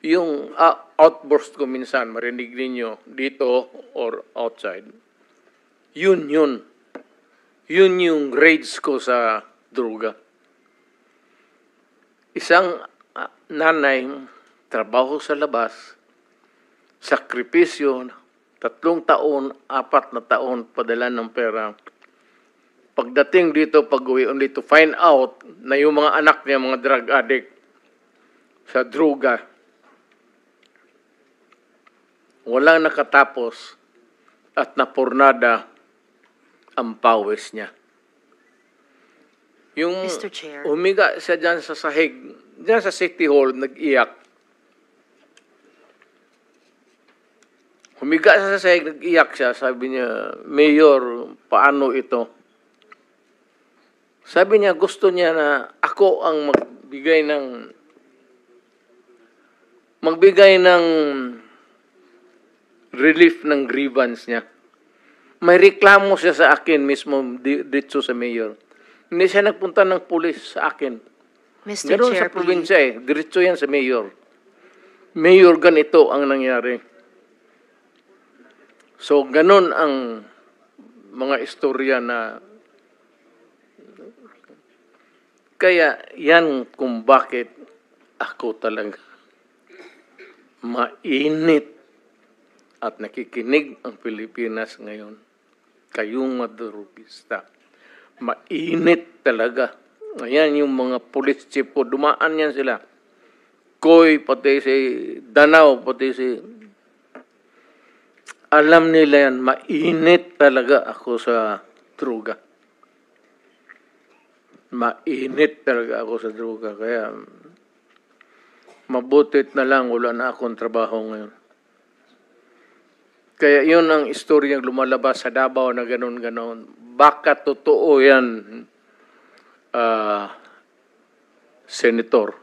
yung outburst ko minsan, marinig ninyo dito or outside, yun yung rage ko sa droga. Isang nanay, trabaho sa labas, sakripisyo, 3 taon, 4 na taon, padala ng pera. Pagdating dito, pag-uwi, only to find out na yung mga anak niya, mga drug addict, sa droga, walang nakatapos at napurnada ang pawis niya. Yung Mr. Chair. humiga siya dyan sa sahig, dyan sa City Hall, nag-iyak. Humiga siya sa sahig, nag-iyak siya. Sabi niya, Mayor, paano ito? Sabi niya, gusto niya na ako ang magbigay ng relief ng grievance niya. May reklamo siya sa akin mismo dito sa mayor. Hindi siya nagpunta ng pulis sa akin. Mr. Ganoon Chair, sa probinsya diretso yan sa mayor. Mayor, ganito ang nangyari. So, ganon ang mga istorya na kaya yan kung bakit ako talaga mainit at nakikinig ang Pilipinas ngayon. Kayong madurugista. Mainit talaga. Ayan yung mga police chief ko. Dumaan yan sila. Koy, pati si Danao, pati si... Alam nila yan, mainit talaga ako sa droga. Mainit talaga ako sa droga. Kaya mabutit na lang, wala na akong trabaho ngayon. Kaya yun ang istoryang lumalabas sa Davao na ganon-ganon. Baka totoo yan, Senator.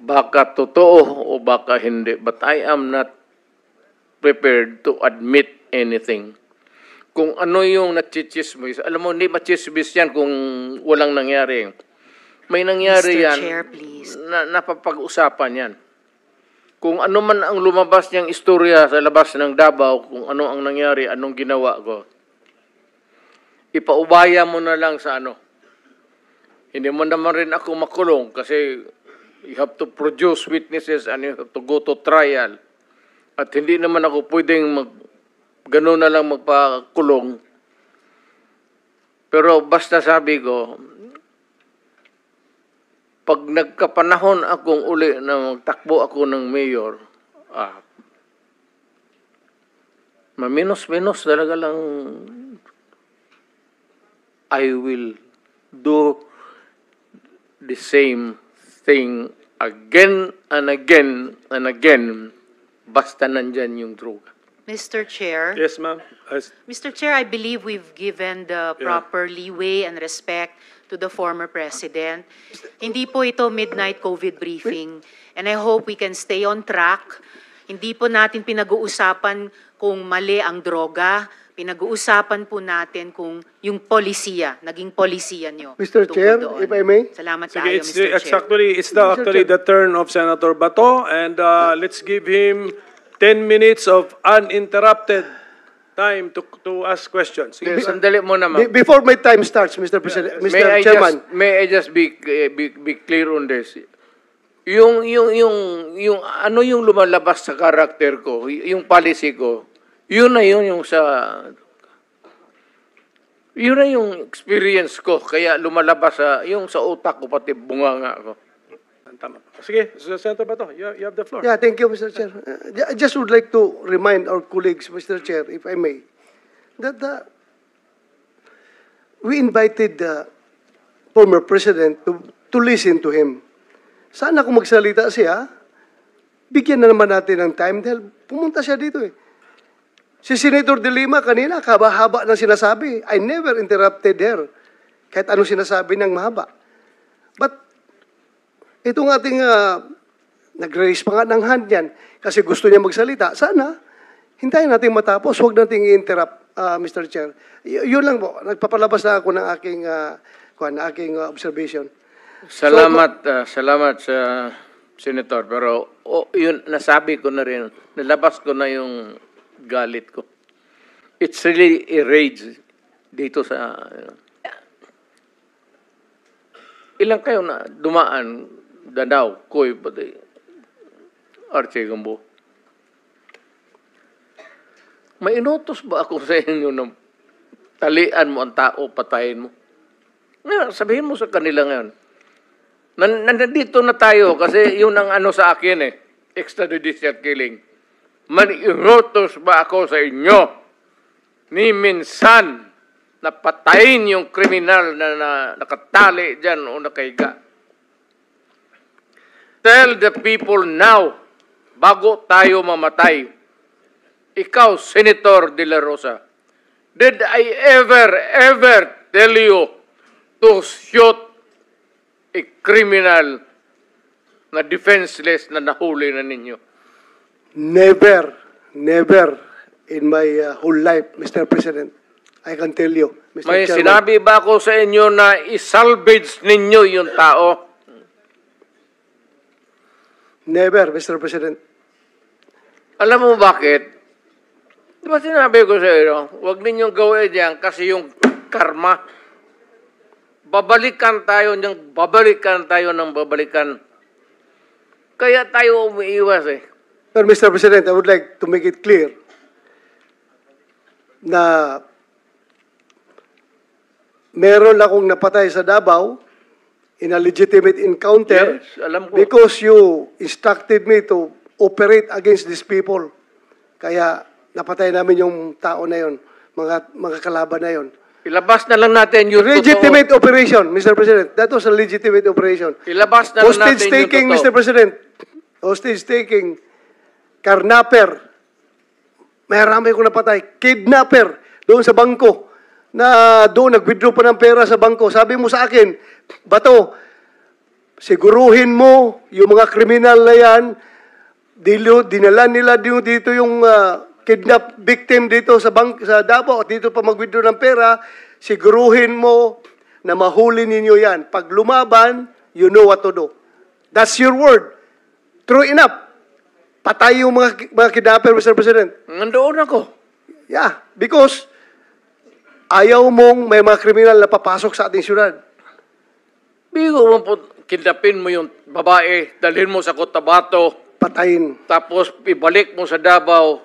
Baka totoo o baka hindi. But I am not prepared to admit anything. Kung ano yung nachichismis, alam mo, hindi machismis yan kung walang nangyari. May nangyari Mr. yan, Chair, please. na napapag-usapan yan. Kung ano man ang lumabas niyang istorya sa labas ng Davao, kung ano ang nangyari, anong ginawa ko, ipaubaya mo na lang sa ano. Hindi mo naman rin ako makulong kasi you have to produce witnesses and you have to go to trial. At hindi naman ako pwedeng gano'n na lang magpakulong. Pero basta sabi ko, pag nagkapanahon akong uli na magtakbo ako ng mayor, maminos-minos talaga lang, I will do the same thing again and again and again, basta nandyan yung droga. Mr. Chair. Yes, ma'am. Mr. Chair, I believe we've given the proper leeway and respect to the former president. Hindi po ito midnight COVID briefing. And I hope we can stay on track. Hindi po natin pinag-uusapan kung mali ang droga. Pinag-uusapan po natin kung yung polisiya, naging polisiya nyo. Mr. Chair, if I may. Salamat Sige, tayo, Mr. Chair. it's actually the turn of Senator Bato, and let's give him 10 minutes of uninterrupted time to ask questions. Sige, Sandali mo naman. Before my time starts, Mr. President, Mr. Chairman. May I just be clear on this? Yung ano yung lumalabas sa karakter ko, yung policy ko, yun na yung experience ko, kaya lumalabas yung sa utak ko, pati bunganga ko. tama. Sige, Senator Bato, you have the floor. Yeah, thank you, Mr. Chair. I just would like to remind our colleagues, Mr. Chair, if I may, that we invited the former president to listen to him. Sana kung magsalita siya, bigyan na naman natin ng time dahil pumunta siya dito eh. Si Senator De Lima kanina, haba-haba ng sinasabi. I never interrupted her. Kahit anong sinasabi niyang mahaba. But, itong ating nag-raise pa nga ng hand yan kasi gusto niya magsalita. Sana, hintayin natin matapos. Huwag natin i-interrupt, Mr. Chair. Yun lang po. Nagpapalabas na ako ng aking observation. Salamat sa Senator, pero yun, nasabi ko na rin, nalabas ko na yung galit ko. It's really a rage dito sa... ilang kayo na dumaan, Danao, Koy, pati Archie Gambo. May inutos ba ako sa inyo na talian mo ang tao, patayin mo? Ngayon, sabihin mo sa kanila ngayon, nandito na tayo kasi yun ang ano sa akin extrajudicial killing. May inutos ba ako sa inyo ni minsan na patayin yung kriminal na nakatali dyan o nakahiga? Tell the people now, bago tayo mamatay, ikaw, Senator De La Rosa, did I ever tell you to shoot a criminal na defenseless na nahuli na ninyo? Never in my whole life, Mr. President. I can tell you, Mr. May Chairman. sinabi ba ako sa inyo na isalvage ninyo yung tao? Never, Mr. President. Alam mo bakit? Di ba sinabi ko sa inyo, huwag ninyong gawin yan kasi yung karma. Babalikan tayo ng babalikan. Kaya tayo umiiwas But Mr. President, I would like to make it clear na meron akong napatay sa Davao in a legitimate encounter Yes, alam ko. because you instructed me to operate against these people. Kaya napatay namin yung tao na yon, mga kalaban na yon. Ilabas na lang natin yung Legitimate operation, Mr. President. That was a legitimate operation. totoo. Ilabas na lang natin Hostage taking, yung Mr. totoo. President. Hostage taking. Karnaper. Marami ko napatay. Kidnapper. Doon sa bangko. Na doon, nag-withdraw pa ng pera sa bangko. Sabi mo sa akin, Bato, siguruhin mo yung mga kriminal na yan, dinala nila dito yung kidnap victim dito sa Davao at dito pa mag-withdraw ng pera, siguruhin mo na mahuli ninyo yan. Pag lumaban, you know what to do. That's your word. True enough. Patay yung mga kidnapper, Mr. President. Nandoon ako. Yeah, because ayaw mong may mga kriminal na papasok sa ating syudad. Bigo mo po, kidnapin mo yung babae, dalhin mo sa Cotabato, Patayin. tapos ibalik mo sa Davao,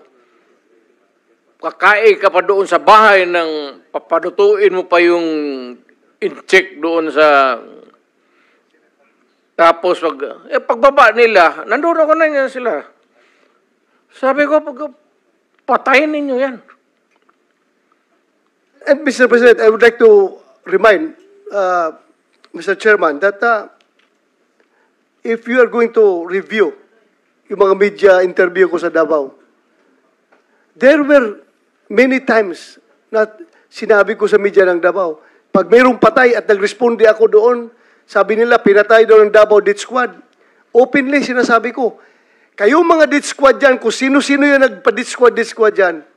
kakain ka pa doon sa bahay ng papalutuin mo pa yung in-check doon sa... Tapos, pagbaba nila, nandun ako na yan sila. Sabi ko, patayin ninyo yan. And Mr. President, I would like to remind Mr. Chairman that if you are going to review yung mga media interview ko sa Davao, there were many times na sinabi ko sa media ng Davao, pag mayroong patay at nagresponde ako doon, sabi nila, pinatay daw ng Davao Death Squad. Openly, sinasabi ko, kayong mga Death Squad dyan, kung sino-sino yung nagpa-Death Squad dyan,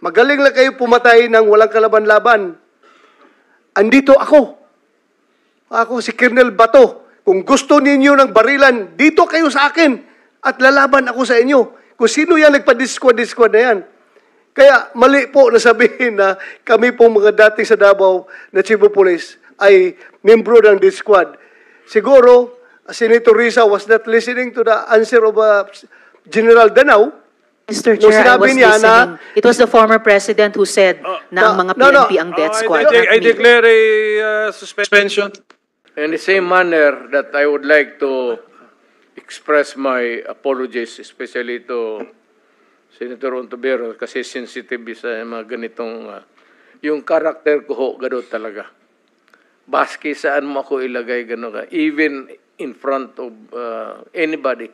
magaling lang kayo pumatay ng walang kalaban-laban. Andito ako. Ako si Colonel Bato. Kung gusto ninyo ng barilan, dito kayo sa akin at lalaban ako sa inyo. Kung sino yan nagpa-Death Squad na yan. Kaya mali po na sabihin na kami po mga dating sa Davao na Chief of Police ay membro ng Death Squad. Siguro, Senator Risa was not listening to the answer of General Danao. Mr. Nung Chair, I sinabi was niya listening. It was the former president who said na ang mga PNP ang death squad. I declare a suspension. In the same manner that I would like to express my apologies, especially to Senator Ontiveros, kasi sensitive sa mga ganitong, yung karakter ko ho, gano'n talaga. Baski saan mo ako ilagay, gano'n ka. Even in front of anybody.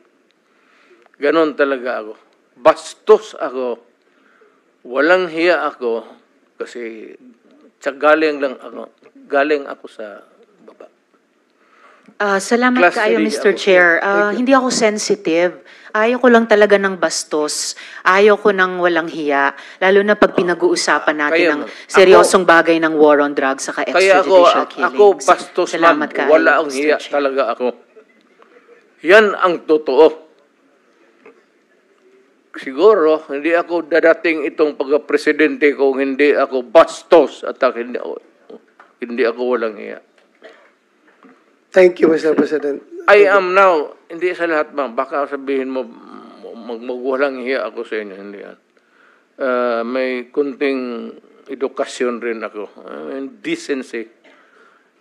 Gano'n talaga ako. Bastos ako. Walang hiya ako kasi galing ako sa baba. Salamat Class kaayo, 3 Mr. ako. Chair. Hindi ako sensitive. Ayaw ko lang talaga ng bastos. Ayaw ko ng walang hiya. Lalo na pag pinag-uusapan natin Kaya, ng seryosong bagay ng war on drugs saka Kaya extrajudicial killings. ako bastos Salamat man. kaayo, Wala ang Mr. hiya Chair. talaga ako. Yan ang totoo. Siguro, hindi ako dadating itong pagka-presidente kung hindi ako bastos at hindi ako walang iya. Thank you, Mr. President. I am now, hindi sa lahat ba, baka sabihin mo, magwalang hiya ako sa inyo, hindi yan. May kunting edukasyon rin ako. Decency.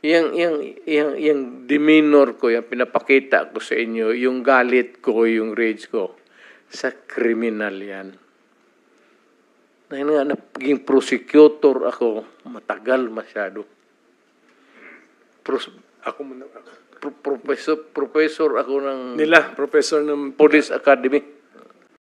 Yung demeanor ko, yung pinapakita ko sa inyo, yung galit ko, yung rage ko, sa kriminal yan. Dahil nga, naging prosecutor ako, matagal masyado. Ako muna. Professor ako ng Professor ng Police Academy.